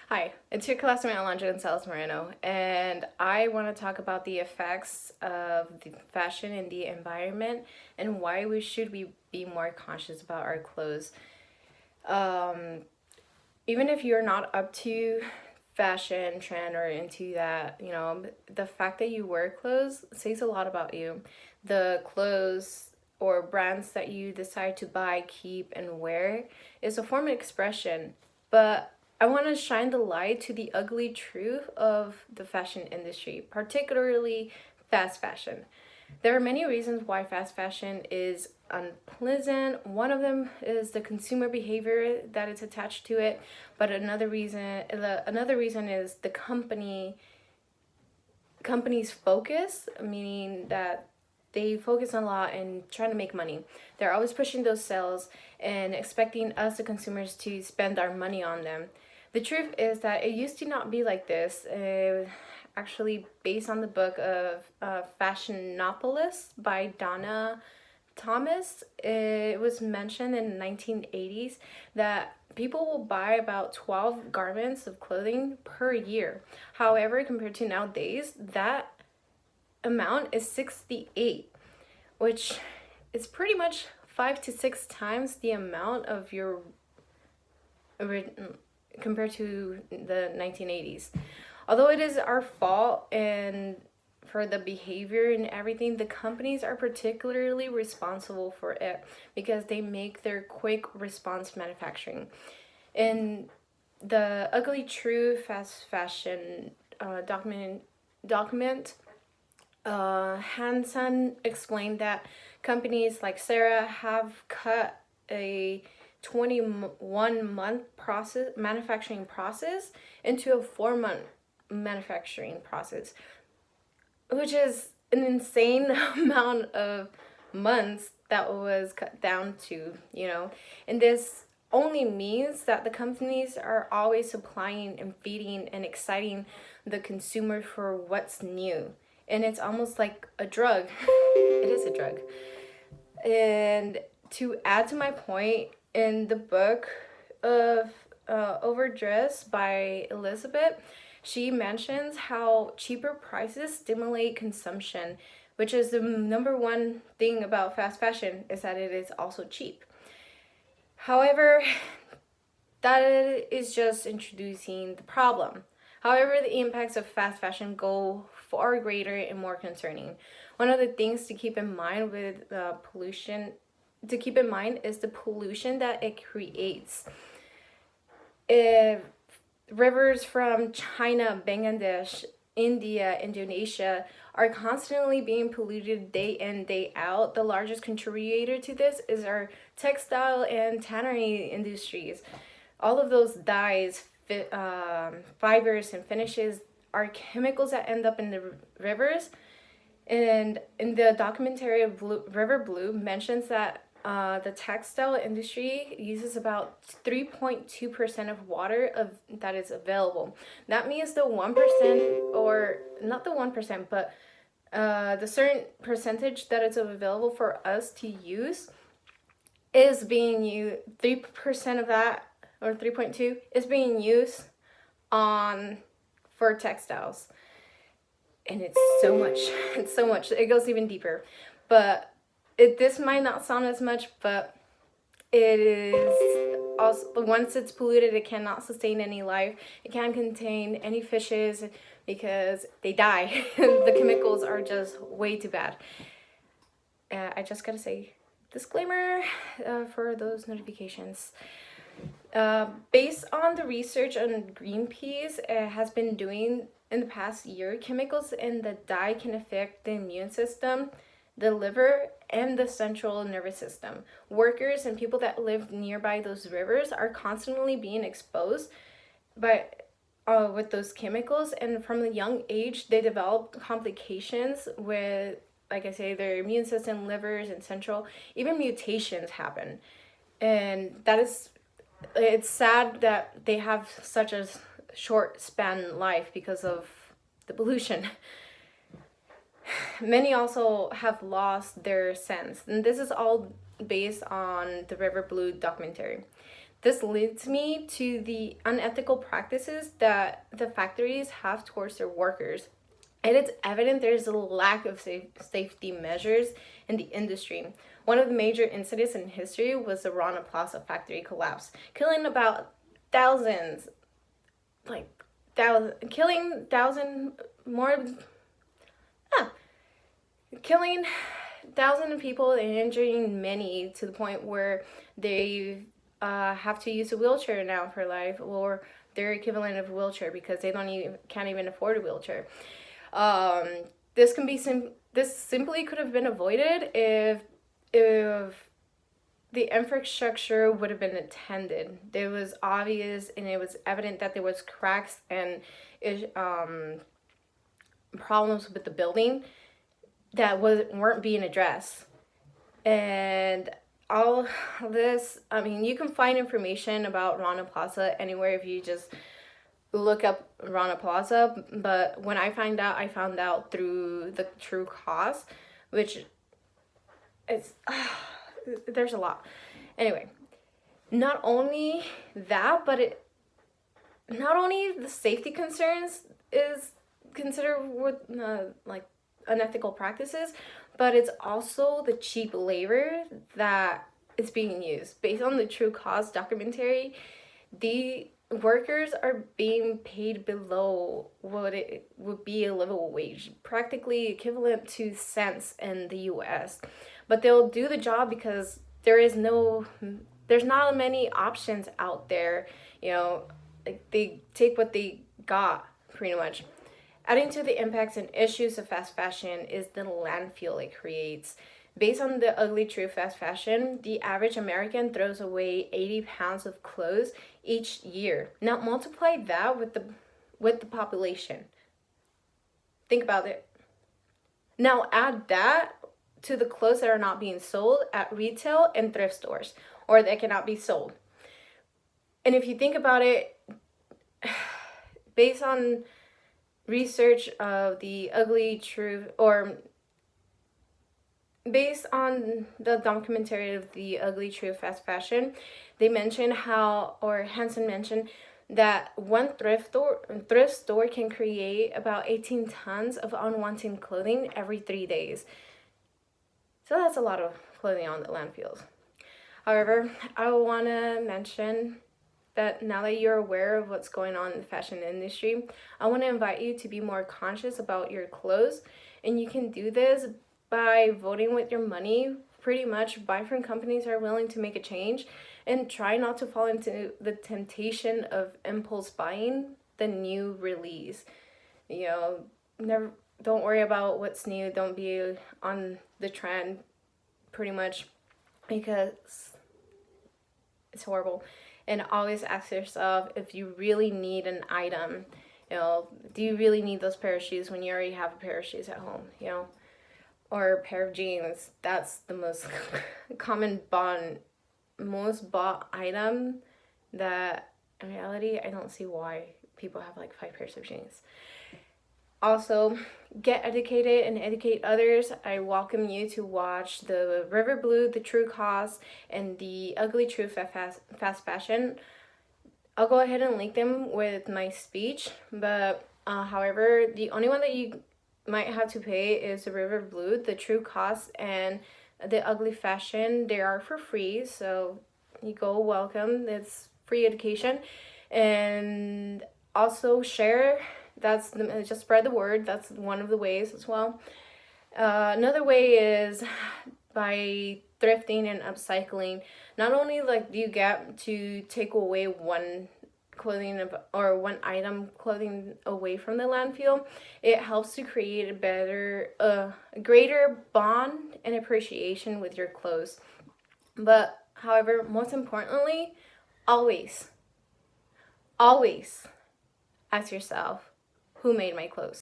Hi, it's your classmate Alondra Gonzalez Moreno, and I want to talk about the effects of the fashion in the environment and why we should be more conscious about our clothes. Um, Even if you're not up to fashion trend or into that, the fact that you wear clothes says a lot about you. The clothes or brands that you decide to buy, keep, and wear is a form of expression. But I want to shine the light to the ugly truth of the fashion industry, particularly fast fashion. There are many reasons why fast fashion is unpleasant. One of them is the consumer behavior that is attached to it, but another reason is the company's focus, meaning that they focus a lot in trying to make money. They're always pushing those sales and expecting us, the consumers, to spend our money on them. The truth is that it used to not be like this. Actually, based on the book of Fashionopolis by Donna Thomas, it was mentioned in the 1980s that people will buy about 12 garments of clothing per year. However, compared to nowadays, that amount is 68, which is pretty much 5 to 6 times the amount of your compared to the 1980s. Although it is our fault and for the behavior and everything, the companies are particularly responsible for it because they make their quick response manufacturing. In the Ugly True Fast Fashion document, Hansen explained that companies like Sarah have cut a 21-month manufacturing process into a 4-month manufacturing process, which is an insane amount of months that was cut down to. And this only means that the companies are always supplying and feeding and exciting the consumer for what's new. And it's almost like a drug. It is a drug. And to add to my point, in the book of Overdress by Elizabeth, she mentions how cheaper prices stimulate consumption, which is the number one thing about fast fashion, is that it is also cheap. However, that is just introducing the problem. However, the impacts of fast fashion go far greater and more concerning. One of the things to keep in mind with pollution, to keep in mind is the pollution that it creates. If rivers from China, Bangladesh, India, Indonesia are constantly being polluted day in, day out. The largest contributor to this is our textile and tannery industries. All of those dyes, fibers, and finishes are chemicals that end up in the rivers. And in the documentary of River Blue mentions that the textile industry uses about 3.2% of water that is available. That means the 1%, or not the 1%, but the certain percentage that is available for us to use is being used. 3% of that, or 3.2, is being used on for textiles. And it's so much. It's so much. It goes even deeper. But this might not sound as much, but it is also, once it's polluted, it cannot sustain any life. It can't contain any fishes because they die. The chemicals are just way too bad. I just gotta say, disclaimer for those notifications. Based on the research on Greenpeace has been doing in the past year, chemicals in the dye can affect the immune system, the liver, and the central nervous system. Workers and people that live nearby those rivers are constantly being exposed with those chemicals, and from a young age they develop complications with, like I say, their immune system, livers, and central. Even mutations happen, and it's sad that they have such a short span life because of the pollution. Many also have lost their sense, and this is all based on the River Blue documentary. This leads me to the unethical practices that the factories have towards their workers. And it's evident there's a lack of safety measures in the industry. One of the major incidents in history was the Rana Plaza factory collapse, killing about thousands, killing thousand more, ah, killing thousands of people and injuring many to the point where they have to use a wheelchair now for life, or their equivalent of a wheelchair, because they can't even afford a wheelchair. Um, this simply could have been avoided if the infrastructure would have been attended. It was obvious and it was evident that there was cracks and problems with the building that weren't being addressed. And all this, I mean, you can find information about Rana Plaza anywhere if you just look up Rana Plaza. But when I found out through the true cause, which is there's a lot. Anyway, not only that, but not only the safety concerns is considered with like unethical practices, but it's also the cheap labor that is being used. Based on the True Cause documentary, the workers are being paid below what it would be a livable wage, practically equivalent to cents in the US. But they'll do the job because there's not many options out there. Like they take what they got pretty much. Adding to the impacts and issues of fast fashion is the landfill it creates. Based on the ugly truth fast fashion, the average American throws away 80 pounds of clothes each year. Now multiply that with the population. Think about it. Now add that to the clothes that are not being sold at retail and thrift stores, or that cannot be sold. And if you think about it, based on research of the ugly truth, or based on the documentary of the ugly truth fast fashion, they mentioned Hansen mentioned that one thrift store can create about 18 tons of unwanted clothing every 3 days. So that's a lot of clothing on the landfills. However, I want to mention that now that you're aware of what's going on in the fashion industry, I want to invite you to be more conscious about your clothes. And you can do this by voting with your money. Pretty much buy from companies that are willing to make a change, and try not to fall into the temptation of impulse buying the new release. Don't worry about what's new. Don't be on the trend pretty much, because it's horrible. And always ask yourself if you really need an item. Do you really need those pair of shoes when you already have a pair of shoes at home? Or a pair of jeans. That's the most common most bought item that in reality I don't see why people have like 5 pairs of jeans. Also, get educated and educate others. I welcome you to watch the River Blue, the True Cause, and the Ugly Truth Fast Fashion. I'll go ahead and link them with my speech, but however, the only one that you might have to pay is the River Blue, the True Cause, and the Ugly Fashion. They are for free, so you go welcome. It's free education. And also share. Just spread the word. That's one of the ways as well. Another way is by thrifting and upcycling. Not only do you get to take away one item clothing away from the landfill, it helps to create a greater bond and appreciation with your clothes. But however, most importantly, always ask yourself, who made my clothes?